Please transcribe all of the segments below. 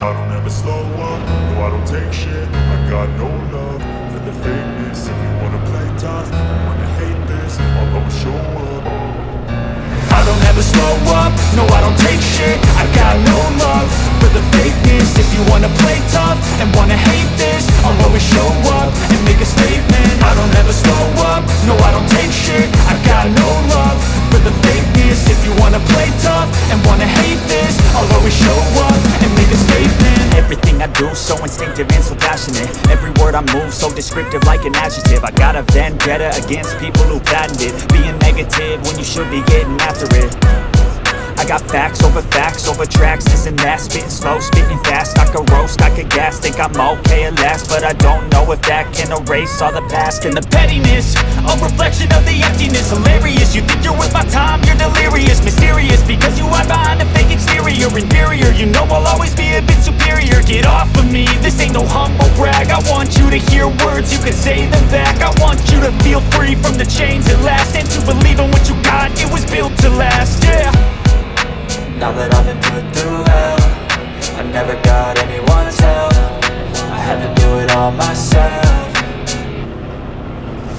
I don't ever slow up, no I don't take shit. I got no love for the fakeness. If you wanna play tough and wanna hate this, I'll always show up. I don't ever slow up, no I don't take shit. I got no love for the fakeness. If you wanna play tough and wanna hate this, I'll always show up and make a statement. I don't ever slow up, no I don't take shit. I got no love for the fakeness. If you wanna play tough and wanna hate this, I'll always show up and make a statement. Everything I do so instinctive and so passionate. Every word I move so descriptive like an adjective. I got a vendetta against people who patented being negative when you should be getting after it. I got facts over tracks, this and that. Spitting slow, spitting fast, I could roast, I could gas. Think I'm okay at last, but I don't know if that can erase all the past. And the pettiness, a reflection of the emptiness. Hilarious, you think you're worth my time, you're delirious. Mysterious, because you hide behind a fake exterior. Inferior, you know I'll always be a bit superior. Get off of me, this ain't no humble brag. I want you to hear words, you can say them back. I want you to feel free from the chains at last, and to believe in what you got, it was built to last, yeah. Now that I've been put through hell, I never got anyone's help. I had to do it all myself.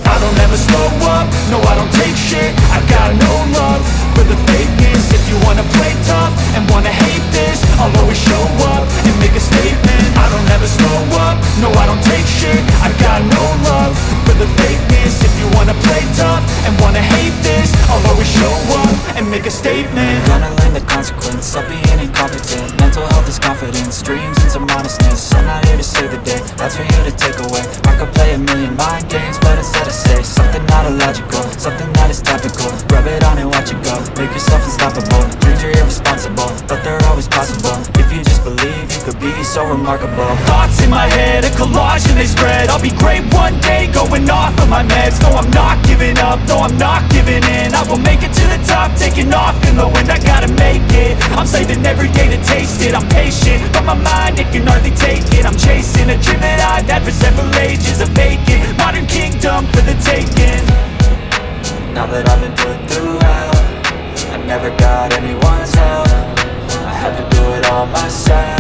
I don't ever slow up, no I don't take shit. I got no love for the fakeness. If you wanna play tough and wanna hate this, I'll always show up and make a statement. I don't ever slow up, no I don't take shit. I got no love for the fakeness. If you wanna play tough and wanna hate this, I'll always show up and make a statement. Gonna learn the consequence of being incompetent. Mental health is confidence, dreams and some honestness. I'm not here to save the day, that's for you to take away. I could play a million mind games, but instead I say something not illogical, something that is topical. Rub it on and watch it go, make yourself unstoppable. Dreams are irresponsible, but they're always possible. If you just believe, you could be so remarkable. Thoughts in my head, a collage and they spread. I'll be great one day, going off of my meds. No, I'm not giving up, no, I'm not giving in. I will make it to the top, taking off in the wind. I gotta make it, I'm saving every day to taste it. I'm patient, but my mind, it can hardly take it. I'm chasing a dream that I've had for several ages. A vacant, modern kingdom for the taking. Now that I've been put through hell, I never got anyone's help. I had to do it all myself.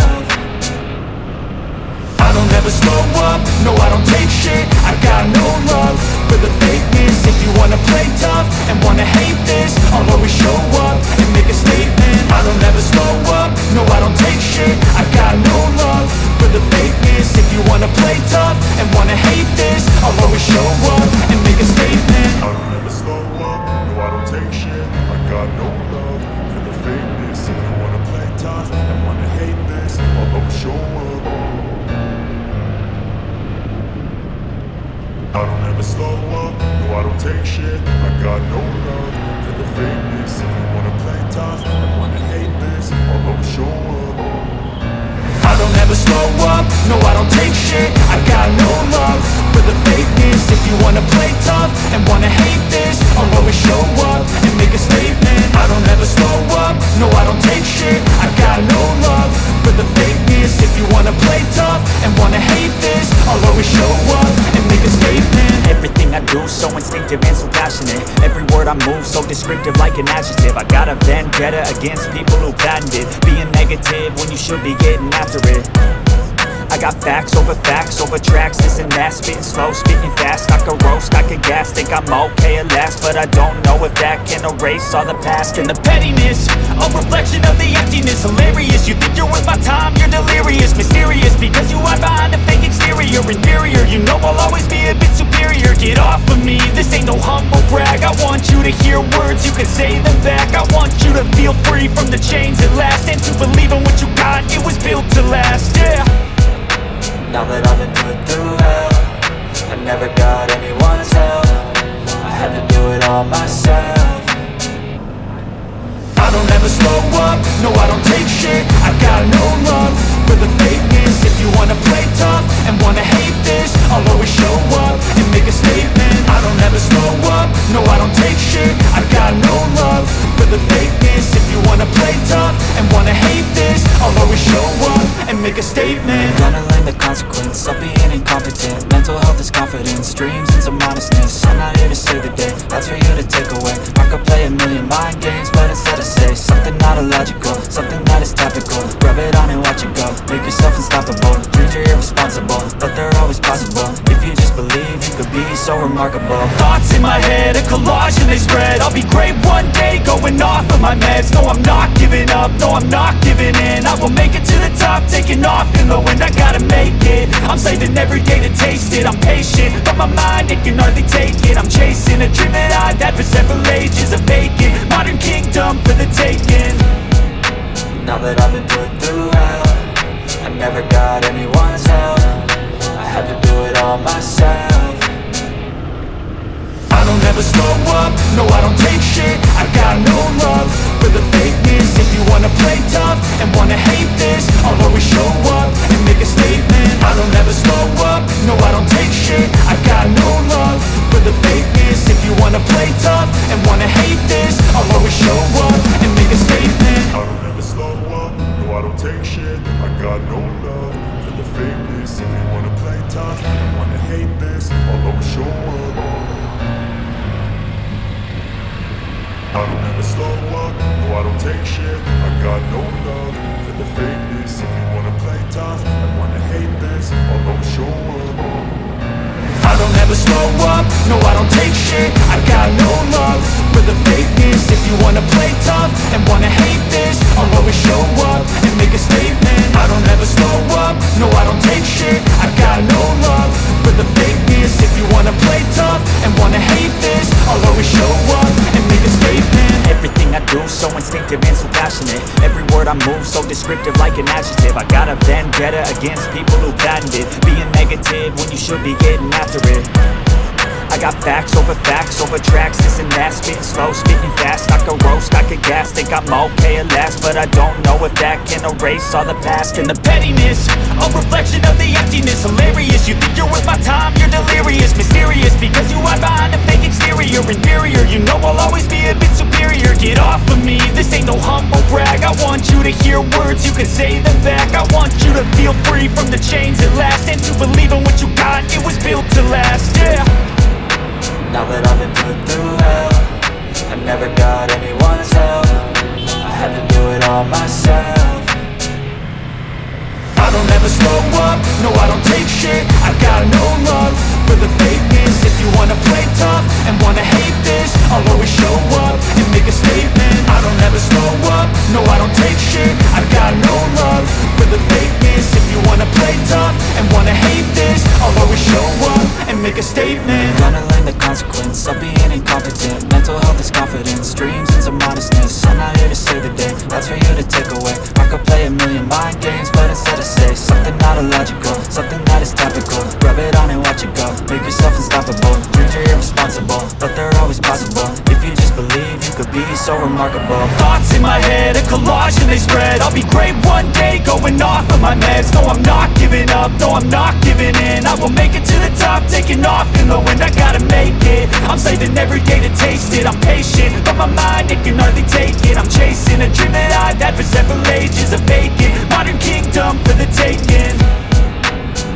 I don't ever slow up, no I don't take shit. I got no love for the fakeness. If you wanna play tough and wanna hate this, I'll always show up and make a statement. I don't ever slow up, no I don't take shit. I got no love for the fakeness. If you wanna play tough and wanna hate this, I'll always show up and make a statement. I don't ever slow up, no I don't take shit. I got no love for the fakeness. If you wanna play tough and wanna hate this, I'll always show up. I don't ever slow up, no I don't take shit. I got no love for the fakeness. If you wanna play tough and wanna hate this, I'll always show up. I don't ever slow up, no I don't take shit. I got no love for the fakeness. If you wanna play tough and wanna hate this, I'll always show up and make a statement. I don't ever slow up, no I don't take shit. I got no love for the fakeness. If you wanna play tough and wanna hate this, I'll always show up and make a statement. Everything I do so instinctive and so passionate. Every word I move so descriptive like an adjective. I got a vendetta against people who patented being negative when you should be getting after it. I got facts over tracks, this and that. Spitting slow, spitting fast, I could roast, I could gas. Think I'm okay at last, but I don't know if that can erase all the past. And the pettiness, a reflection of the emptiness. Hilarious, you think you're worth my time, you're delirious. Mysterious, because you hide behind a fake exterior. Inferior, you know I'll always be a bit superior. Get off of me, this ain't no humble brag. I want you to hear words, you can say them back. I want you to feel free from the chains at last, and to believe in what you got, it was built to last, yeah. Now that I've been put through hell, I never got anyone's help. I had to do it all myself. I don't ever slow up, no I don't take shit. I got no love for the fakeness. If you wanna play tough and wanna hate this, I'll always show up and make a statement. I don't ever slow up, no I don't take shit. I got no love for the fakeness. If you wanna play tough and wanna hate this, I'll always show up and make a statement. Gonna learn the consequence of being incompetent. Mental health is confidence, dreams into modestness. I'm not here to save the day, that's for you to take away. I could play a million mind games, but instead I say something not illogical, something that is topical. Rub it on and watch it go, make yourself unstoppable. Dreams are irresponsible, but they're always possible. If you just believe, you could be so remarkable. Thoughts in my head, a collage and they spread. I'll be great one day, going off of my meds. No, I'm not giving up, no, I'm not giving in. I will make it to the top, taking off in the wind. I gotta make it, I'm saving every day to taste it. I'm patient, but my mind, it can hardly take it. I'm chasing a dream that I've had for several ages. A vacant, modern kingdom for the taking. Now that I've been put through hell, I never got anyone's help. I had to do it all myself. I don't ever slow up, no I don't take shit. I got no love for the fakeness. If you wanna play tough and wanna hate this, I'll always show up and make a statement. I don't ever slow up, no I don't take shit. I got no love for the fakeness. If you wanna play tough and wanna hate this, I'll always show up and make a statement. I don't ever slow up, no I don't take shit. I got no love for the fakeness. If you wanna play tough and wanna hate this, I'll always show up. I don't ever slow up, no I don't take shit. I got no love for the fakeness. If you wanna play tough and wanna hate this, I'll always show up. I don't ever slow up, no I don't take shit. I got no love for the fakeness. If you wanna play tough and wanna hate this, I'll always show up and make a statement. I don't ever slow up, no I don't take shit. I got no love for the fakeness. If you wanna play tough and wanna hate this, I'll always show up and make a statement. Everything I do so instinctive and so passionate. Every word I move so descriptive like an adjective. I got a vendetta against people who patented being negative when you should be getting after it. I got facts over tracks, this and that. Spitting slow, spitting fast. I could roast, I could gas. Think I'm okay at last, but I don't know if that can erase all the past. And the pettiness, a reflection of the emptiness. Hilarious, you think you're worth my time, you're delirious. Mysterious, because you hide behind a fake exterior. Inferior, you know I'll always be a bit superior. Get off of me, this ain't no humble brag. I want you to hear words, you can say them back. I want you to feel free from the chains at last, and to believe in what you got, it was built to last, yeah. Now that I've been put through hell, I never got anyone's help. I had to do it all myself. I don't ever slow up, no I don't take shit. I got no love for the fakeness. If you wanna play tough and wanna hate this, I'll always show up and make a statement. I don't ever slow up, no I don't take shit. I got no love for the fakeness. If you wanna play tough and wanna hate this, I'll always show up and make a statement. Gonna learn the consequence of being incompetent. Mental health is confidence, dreams into modestness. I'm not here to save the day, that's for you to take away. I could play a million mind games, but instead I say something not illogical, something that is topical. Rub it on and watch it go, make yourself unstoppable. Dreams are irresponsible, but they're always possible. If you just believe, you could be so remarkable. Thoughts in my head, a collage and they spread. I'll be great one day, going off of my meds. No, I'm not giving up, no, I'm not giving in. I will make it to the top, taking off in the wind. I gotta make it, I'm saving every day to taste it. I'm patient, but my mind, it can hardly take it. I'm chasing a dream that I've had for several ages. A vacant, modern kingdom for the taking.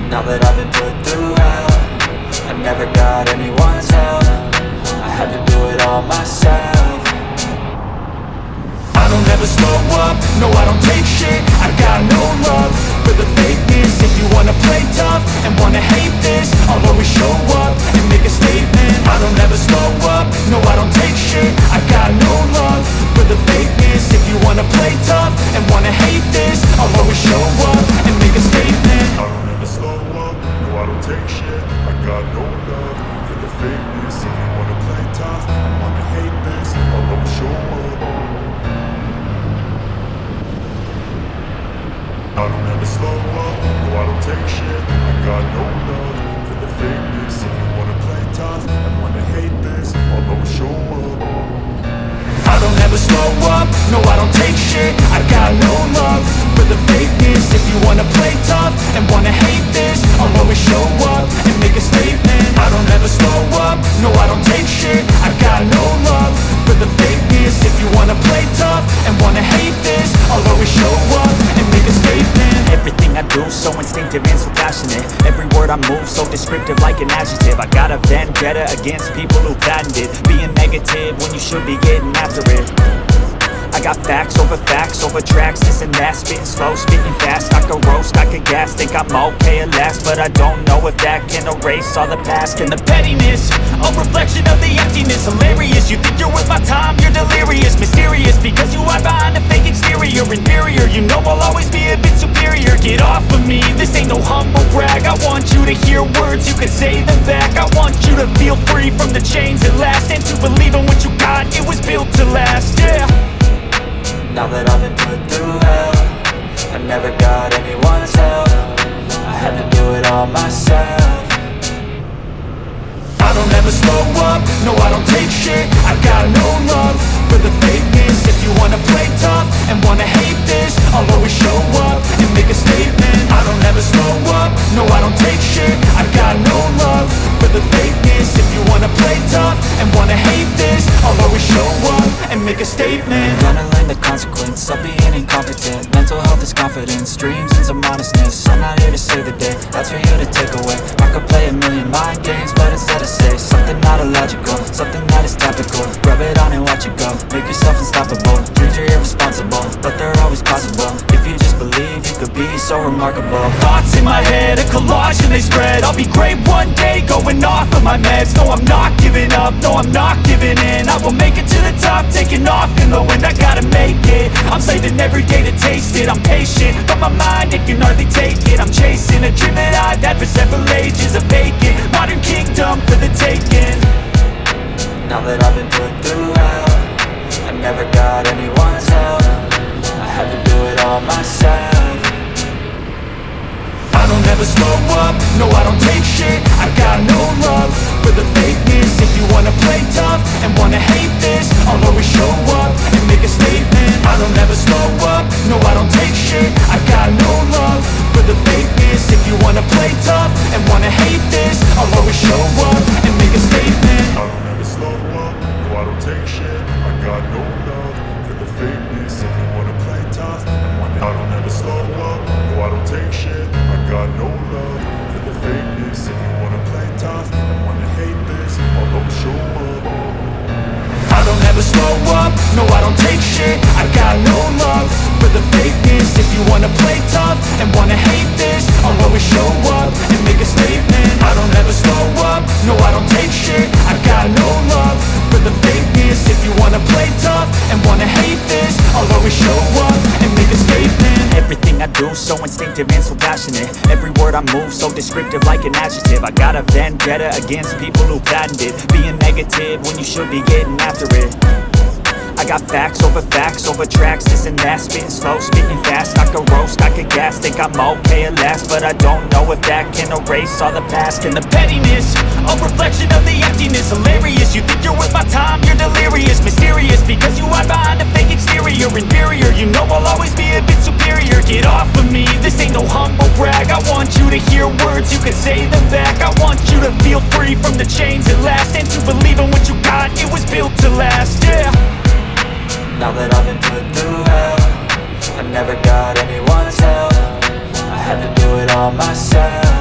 Now that I've been put through hell, I never got anyone's help. I had to do it all myself. I don't ever slow up, no I don't take shit. I got no love for the fakeness. If you wanna play tough and wanna hate this, I'll always show up and make a statement. I don't ever slow up, no I don't take shit. I got no love for the fakeness. If you wanna play tough and wanna hate this, I'll always show up and make a statement. I don't ever slow up, no I don't take shit. I got no love for the fakeness. If you wanna play tough and wanna hate this, I'll always show up. I don't ever slow up, no I don't take shit. I got no love for the fakeness. If you wanna play tough and wanna hate this, I'll always show up. I don't ever slow up, no I don't take shit. I got no love for the fakeness. If you wanna play tough and wanna hate this, I'll always show up and make a statement. I don't ever slow up, no I don't take shit. I got no love for the fakeness. If you wanna play tough and wanna hate this, I'll always show up and make a statement. Everything Everything I do so instinctive and so passionate. Every word I move so descriptive like an adjective. I got a vendetta against people who patented being negative when you should be getting after it. I got facts over tracks, this and that. Spitting slow, spitting fast, I could roast, I could gas. Think I'm okay at last, but I don't know if that can erase all the past. And the pettiness, a reflection of the emptiness. Hilarious, you think you're worth my time, you're delirious. Mysterious, because you hide behind a fake exterior. Inferior, you know I'll always be a bit superior. Get off of me, this ain't no humble brag. I want you to hear words, you can say them back. I want you to feel free from the chains at last, and to believe in what you got, it was built to last, yeah. Now that I've been put through hell, I never got anyone's help. I had to do it all myself. I don't ever slow up, no I don't take shit. I got no love for the fakeness. If you wanna play tough and wanna hate this, I'll always show up and make a statement. I don't ever slow up, no I don't take shit. I got no love for the fakeness. If you wanna play tough and wanna hate this, I'll always show up and make a statement. Gonna learn the consequence of being incompetent. Mental health is confidence, dreams and some honestness. I'm not here to save the day, that's for you to take away. I could play a million mind games, but instead I say something not illogical, something that is topical. Rub it on and watch it go, make yourself unstoppable. Dreams are irresponsible, but they're always possible. If you just believe, you could be so remarkable. Thoughts in my head, a collage and they spread. I'll be great one day, going off of my meds. No, I'm not giving up, no, I'm not giving in. I will make it to the top, taking off in the wind. I gotta make it, I'm saving every day to taste it. I'm patient, but my mind, it can hardly take it. I'm chasing a dream that I've had for several ages. A vacant, modern kingdom for the taking. Now that I've been put through hell, I never got anyone's help. I had to do it all myself. I don't ever slow up, no I don't take shit. I got no love for the fakeness. If you wanna play tough and wanna hate this, I'll always show up and make a statement. I don't ever slow up, no I don't take shit. I got no love for the fakeness. If you wanna play tough and wanna hate this, I'll always show up and make a statement. I don't ever slow up, no I don't take shit. I got no love for the fakeness. If you wanna play tough and wanna, I don't ever slow up, no I don't take shit. I got no love for the fakeness. If you wanna play tough and wanna hate this, I'll always show up. I don't ever slow up, no I don't take shit. I got no love for the fakeness. If you wanna play tough and wanna hate this, I'll always show up and make a statement. I don't ever slow up, no I don't take shit. I got no love for the fakeness. If you wanna play tough and wanna hate this, I'll always show up and make a statement. Everything I do so instinctive and so passionate. Every word I move so descriptive like an adjective. I got a vendetta against people who patented being negative when you should be getting after it. I got facts over tracks, this and that. Spitting slow, spitting fast, I could roast, I could gas. Think I'm okay at last, but I don't know if that can erase all the past. And the pettiness, a reflection of the emptiness. Hilarious, you think you're worth my time, you're delirious. Mysterious, because you hide behind a fake exterior. Inferior, you know I'll always be a bit superior. Get off of me, this ain't no humble brag. I want you to hear words, you can say them back. I want you to feel free from the chains at last, and to believe in what you got, it was built to last, yeah. Now that I've been put through hell, I never got anyone's help. I had to do it all myself.